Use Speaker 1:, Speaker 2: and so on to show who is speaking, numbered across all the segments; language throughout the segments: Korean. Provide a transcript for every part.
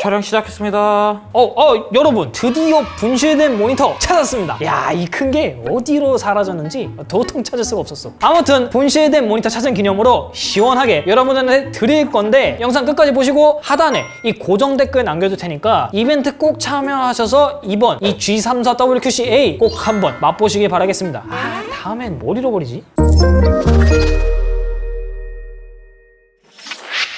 Speaker 1: 촬영 시작했습니다.
Speaker 2: 여러분 드디어 분실된 모니터 찾았습니다. 야, 이 큰 게 어디로 사라졌는지 도통 찾을 수가 없었어. 아무튼 분실된 모니터 찾은 기념으로 시원하게 여러분들한테 드릴 건데 영상 끝까지 보시고 하단에 이 고정 댓글 남겨둘 테니까 이벤트 꼭 참여하셔서 이번 이 G34WQCA 꼭 한번 맛보시길 바라겠습니다. 다음엔 뭘 잃어버리지?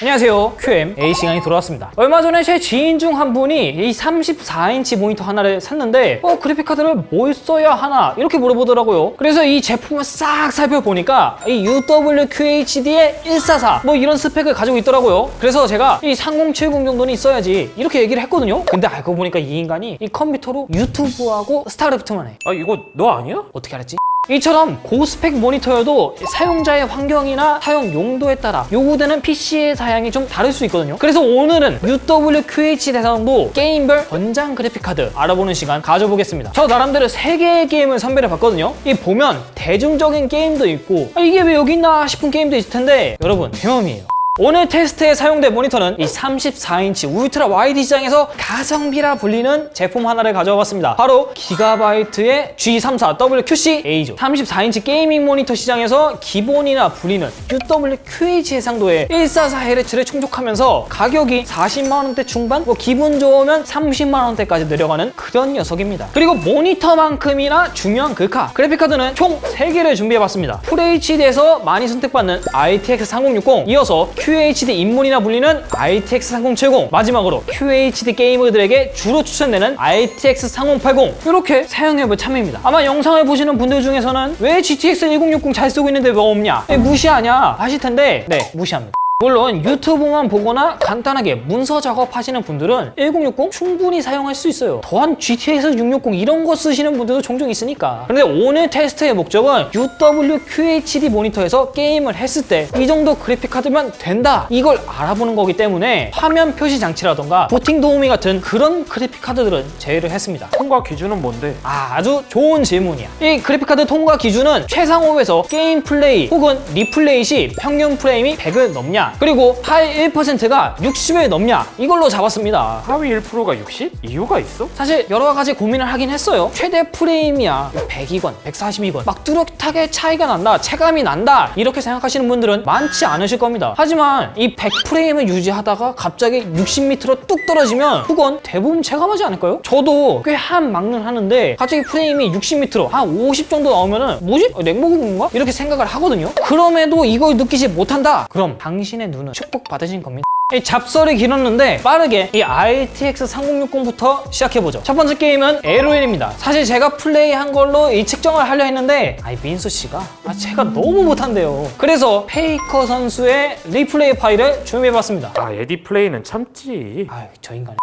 Speaker 2: 안녕하세요, QM 시간이 돌아왔습니다. 얼마 전에 제 지인 중 한 분이 이 34인치 모니터 하나를 샀는데 그래픽카드를 뭘 써야 하나 이렇게 물어보더라고요. 그래서 이 제품을 싹 살펴보니까 이 UWQHD의 144 뭐 이런 스펙을 가지고 있더라고요. 그래서 제가 이 3070 정도는 있어야지 이렇게 얘기를 했거든요. 근데 알고 보니까 이 인간이 이 컴퓨터로 유튜브하고 스타크래프트만 해.
Speaker 1: 이거 너 아니야?
Speaker 2: 어떻게 알았지? 이처럼 고스펙 모니터여도 사용자의 환경이나 사용 용도에 따라 요구되는 PC의 사양이 좀 다를 수 있거든요. 그래서 오늘은 UWQHD 대상도 게임별 권장 그래픽카드 알아보는 시간 가져보겠습니다. 저 나름대로 3개의 게임을 선별해 봤거든요. 이 보면 대중적인 게임도 있고 이게 왜 여기 있나 싶은 게임도 있을 텐데 여러분 대범이에요. 오늘 테스트에 사용된 모니터는 이 34인치 울트라 와이드 시장에서 가성비라 불리는 제품 하나를 가져와 봤습니다. 바로 기가바이트의 G34WQCA죠. 34인치 게이밍 모니터 시장에서 기본이나 불리는 UWQH 해상도의 144Hz를 충족하면서 가격이 40만원대 중반, 기분 좋으면 30만원대까지 내려가는 그런 녀석입니다. 그리고 모니터만큼이나 중요한 글카, 그래픽카드는 총 3개를 준비해봤습니다. FHD에서 많이 선택받는 RTX 3060, 이어서 QHD 입문이나 불리는 RTX 3070, 마지막으로 QHD 게이머들에게 주로 추천되는 RTX 3080 이렇게 사용해볼 참여입니다. 아마 영상을 보시는 분들 중에서는 왜 GTX 1060 잘 쓰고 있는데 왜 없냐? 왜 무시하냐? 하실 텐데 네, 무시합니다. 물론 유튜브만 보거나 간단하게 문서 작업하시는 분들은 1060 충분히 사용할 수 있어요. 또한 GTX 660 이런 거 쓰시는 분들도 종종 있으니까. 그런데 오늘 테스트의 목적은 UWQHD 모니터에서 게임을 했을 때 이 정도 그래픽카드면 된다 이걸 알아보는 거기 때문에 화면 표시 장치라던가 부팅 도우미 같은 그런 그래픽카드들은 제외를 했습니다.
Speaker 1: 통과 기준은 뭔데?
Speaker 2: 아주 좋은 질문이야. 이 그래픽카드 통과 기준은 최상업에서 게임 플레이 혹은 리플레이 시 평균 프레임이 100을 넘냐, 그리고 하위 1%가 60을 넘냐 이걸로 잡았습니다.
Speaker 1: 하위 1%가 60? 이유가 있어?
Speaker 2: 사실 여러 가지 고민을 하긴 했어요. 최대 프레임이야 100이건 140이건 막 뚜렷하게 차이가 난다, 체감이 난다 이렇게 생각하시는 분들은 많지 않으실 겁니다. 하지만 이 100프레임을 유지하다가 갑자기 60m로 뚝 떨어지면 그건 대부분 체감하지 않을까요? 저도 꽤 한 막는 하는데 갑자기 프레임이 60m로 한 50 정도 나오면은 뭐지? 렉 먹은 건가? 이렇게 생각을 하거든요. 그럼에도 이걸 느끼지 못한다? 그럼 당신의 눈은 축복받으신 겁니다. 이 잡설이 길었는데 빠르게 이 RTX 3060부터 시작해보죠. 첫 번째 게임은 LOL입니다. 사실 제가 플레이한 걸로 이 측정을 하려 했는데 민수씨가 제가 너무 못한대요. 그래서 페이커 선수의 리플레이 파일을 준비해봤습니다.
Speaker 1: 에디 플레이는 참지.
Speaker 2: 저 인간.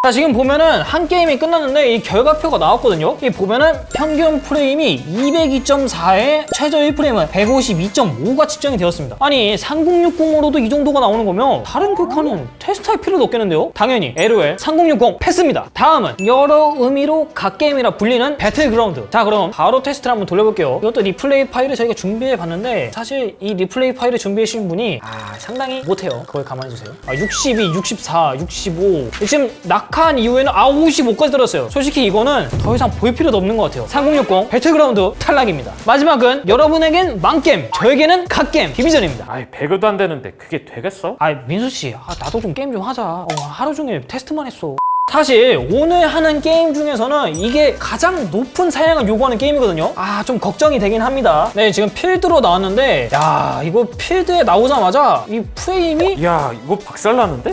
Speaker 2: 자, 지금 보면은 한 게임이 끝났는데 이 결과표가 나왔거든요. 이 보면은 평균 프레임이 202.4에 최저 1프레임은 152.5가 측정이 되었습니다. 아니 3060으로도 이 정도가 나오는 거면 다른 글카는 테스트할 필요도 없겠는데요? 당연히 LOL 3060 패스입니다. 다음은 여러 의미로 각 게임이라 불리는 배틀그라운드. 자, 그럼 바로 테스트를 한번 돌려볼게요. 이것도 리플레이 파일을 저희가 준비해봤는데 사실 이 리플레이 파일을 준비해주신 분이 상당히 못해요. 그걸 가만히 두세요. 62, 64, 65 지금 낙하한 이후에는 55까지 들었어요. 솔직히 이거는 더 이상 볼 필요도 없는 것 같아요. 3060 배틀그라운드 탈락입니다. 마지막은 여러분에겐 망게임, 저에게는 갓게임 디비전입니다.
Speaker 1: 100여도 안 되는데 그게 되겠어?
Speaker 2: 민수씨, 나도 좀 게임 좀 하자. 하루 종일 테스트만 했어. 사실 오늘 하는 게임 중에서는 이게 가장 높은 사양을 요구하는 게임이거든요. 좀 걱정이 되긴 합니다. 네, 지금 필드로 나왔는데 야, 이거 필드에 나오자마자 이 프레임이
Speaker 1: 야, 이거 박살나는데?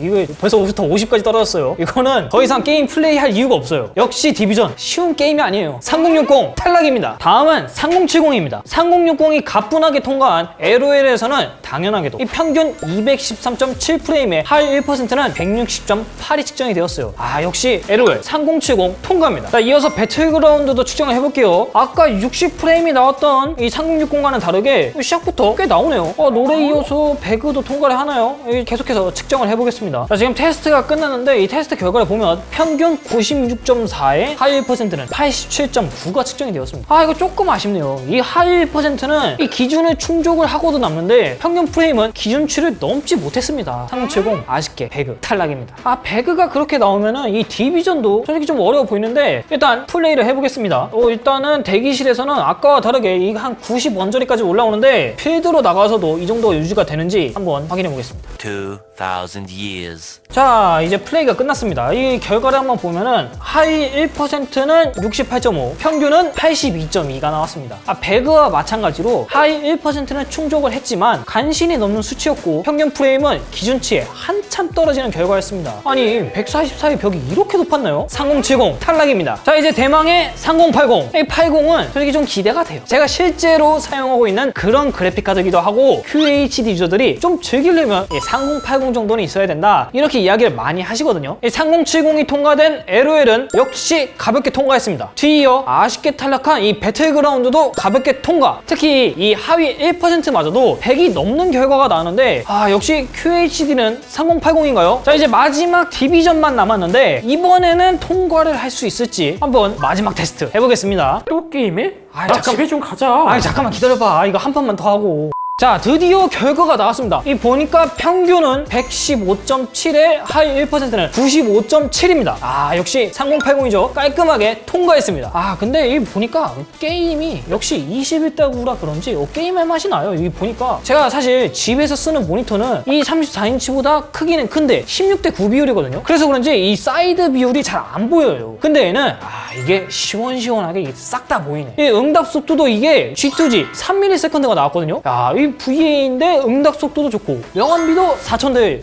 Speaker 2: 이거 벌써부터 50까지 떨어졌어요. 이거는 더 이상 게임 플레이할 이유가 없어요. 역시 디비전 쉬운 게임이 아니에요. 3060 탈락입니다. 다음은 3070입니다. 3060이 가뿐하게 통과한 LOL에서는 당연하게도 이 평균 213.7프레임의 하위 1%는 160.8이 측정이 측정이 되었어요. 역시 LOL 3070 통과입니다. 자, 이어서 배틀그라운드도 측정을 해볼게요. 아까 60프레임이 나왔던 이 3060과는 다르게 시작부터 꽤 나오네요. 노래 이어서 배그도 통과를 하나요? 계속해서 측정을 해보겠습니다. 자, 지금 테스트가 끝났는데 이 테스트 결과를 보면 평균 96.4에 하위 1%는 87.9가 측정이 되었습니다. 이거 조금 아쉽네요. 이 하위 1%는 이 기준을 충족을 하고도 남는데 평균 프레임은 기준치를 넘지 못했습니다. 3070 아쉽게 배그 탈락입니다. 배그가 그렇게 나오면은 이 디비전도 솔직히 좀 어려워 보이는데 일단 플레이를 해보겠습니다. 일단은 대기실에서는 아까와 다르게 이 한 90원저리까지 올라오는데 필드로 나가서도 이 정도 유지가 되는지 한번 확인해 보겠습니다.
Speaker 3: 2,000 years.
Speaker 2: 자, 이제 플레이가 끝났습니다. 이 결과를 한번 보면은 하위 1%는 68.5, 평균은 82.2가 나왔습니다. 배그와 마찬가지로 하위 1%는 충족을 했지만 간신히 넘는 수치였고 평균 프레임은 기준치에 한참 떨어지는 결과였습니다. 아니 144의 벽이 이렇게 높았나요? 3070 탈락입니다. 자, 이제 대망의 3080. 이 80은 솔직히 좀 기대가 돼요. 제가 실제로 사용하고 있는 그런 그래픽카드이기도 하고 QHD 유저들이 좀 즐기려면 3080 정도는 있어야 된다, 이렇게 이야기를 많이 하시거든요. 3070이 통과된 LOL은 역시 가볍게 통과했습니다. 뒤이어 아쉽게 탈락한 이 배틀그라운드도 가볍게 통과. 특히 이 하위 1%마저도 100이 넘는 결과가 나오는데 역시 QHD는 3080인가요? 자, 이제 마지막 디비전만 남았는데 이번에는 통과를 할 수 있을지 한번 마지막 테스트 해보겠습니다.
Speaker 1: 또 게임해? 나
Speaker 2: 잠깐-
Speaker 1: 집에 좀 가자.
Speaker 2: 잠깐만 기다려봐. 이거 한 판만 더 하고. 자, 드디어 결과가 나왔습니다. 이 보니까 평균은 115.7에 하위 1%는 95.7입니다. 역시 3080이죠. 깔끔하게 통과했습니다. 근데 이 보니까 게임이 역시 21대구라 그런지 게임의 맛이 나요. 이 보니까 제가 사실 집에서 쓰는 모니터는 이 34인치보다 크기는 큰데 16대9 비율이거든요. 그래서 그런지 이 사이드 비율이 잘 안 보여요. 근데 얘는 이게 시원시원하게 싹 다 보이네. 이 응답 속도도 이게 G2G 3ms가 나왔거든요. 이 VA인데 응답 속도도 좋고 명암비도 4000대.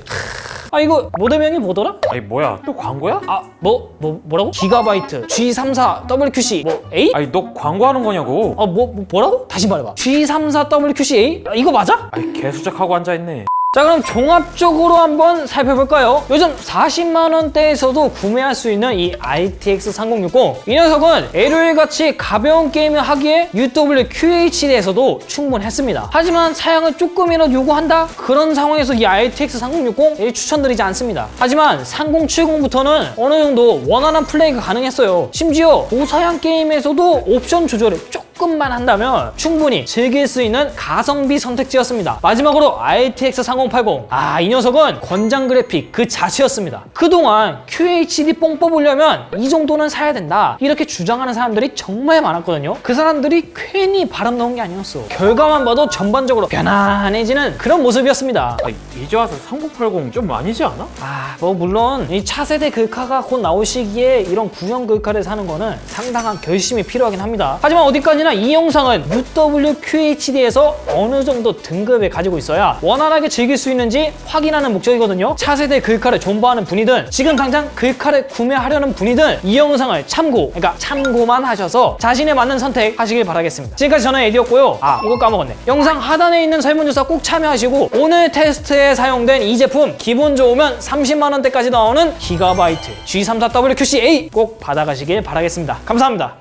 Speaker 2: 이거 모델명이 뭐더라?
Speaker 1: 아니 뭐야, 또 광고야?
Speaker 2: 뭐라고? 기가바이트 G34 WQC A?
Speaker 1: 아니 너 광고하는 거냐고.
Speaker 2: 뭐라고? 다시 말해봐. G34 WQC A? 이거 맞아?
Speaker 1: 아니 개수작하고 앉아있네.
Speaker 2: 자, 그럼 종합적으로 한번 살펴볼까요? 요즘 40만원대에서도 구매할 수 있는 이 RTX 3060, 이 녀석은 LOL같이 가벼운 게임을 하기에 UWQHD에서도 충분했습니다. 하지만 사양을 조금이라도 요구한다? 그런 상황에서 이 RTX 3060 추천드리지 않습니다. 하지만 3070부터는 어느 정도 원활한 플레이가 가능했어요. 심지어 고사양 게임에서도 옵션 조절을 조금만 한다면 충분히 즐길 수 있는 가성비 선택지였습니다. 마지막으로 RTX 3080. 이 녀석은 권장 그래픽 그 자체였습니다. 그동안 QHD 뽕 뽑으려면 이 정도는 사야 된다, 이렇게 주장하는 사람들이 정말 많았거든요. 그 사람들이 괜히 바람 넣은 게 아니었어. 결과만 봐도 전반적으로 편안해지는 그런 모습이었습니다.
Speaker 1: 이제 와서 3080 좀 아니지 않아?
Speaker 2: 물론 이 차세대 글카가 곧 나올 시기에 이런 구형 글카를 사는 거는 상당한 결심이 필요하긴 합니다. 하지만 어디까지나 이 영상은 UWQHD에서 어느 정도 등급을 가지고 있어야 원활하게 즐길 수 있는지 확인하는 목적이거든요. 차세대 글카를 존버하는 분이든 지금 당장 글카를 구매하려는 분이든 이 영상을 참고만 하셔서 자신에 맞는 선택 하시길 바라겠습니다. 지금까지 저는 에디였고요. 이거 까먹었네. 영상 하단에 있는 설문조사 꼭 참여하시고 오늘 테스트에 사용된 이 제품 기본 좋으면 30만원대까지 나오는 기가바이트 G34WQC A 꼭 받아가시길 바라겠습니다. 감사합니다.